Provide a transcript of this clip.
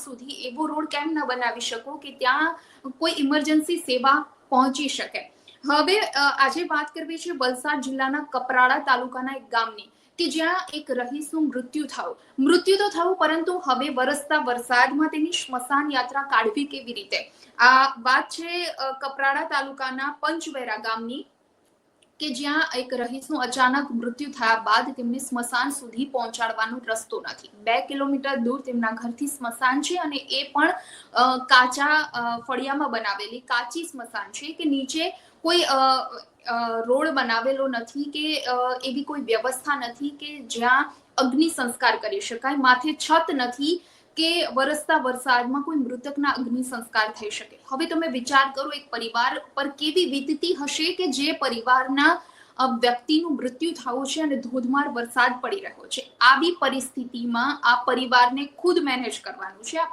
સુધી એવો રોડ કેમ ન બનાવી શકો કે ત્યાં કોઈ ઇમરજન્સી સેવા પહોંચી શકે। હવે આજે વાત કરવી છે વલસાડ જિલ્લાના કપરાડા તાલુકાના એક ગામની કે જ્યાં એક રહીશનું મૃત્યુ તો થયું પરંતુ હવે વરસતા વરસાદમાં તેની સ્મશાન યાત્રા કાઢવી કેવી રીતે। આ વાત છે કપરાડા તાલુકાના પંચવેરા ગામની કે જ્યાં એક રહીશનું અચાનક મૃત્યુ થયા બાદ તેમને સ્મશાન સુધી પહોંચાડવાનો રસ્તો નથી। 2 કિલોમીટર દૂર તેમના ઘરથી સ્મશાન છે અને એ પણ કાચા ફળિયામાં બનાવેલી કાચી સ્મશાન છે કે નીચે કોઈ રોડ બનાવેલો નથી કે એવી કોઈ વ્યવસ્થા નથી કે જ્યાં અગ્નિ સંસ્કાર કરી શકાય। માથે છત નથી કે વરસતા વરસાદમાં કોઈ મૃતકના અગ્નિ સંસ્કાર થઈ શકે। હવે તમે વિચાર કરો એક પરિવાર પર કેવી વીતતી હશે કે જે પરિવારના વ્યક્તિનું મૃત્યુ થયું છે અને ધોધમાર વરસાદ પડી રહ્યો છે। આવી પરિસ્થિતિમાં આ પરિવારને ખુદ મેનેજ કરવાનું છે।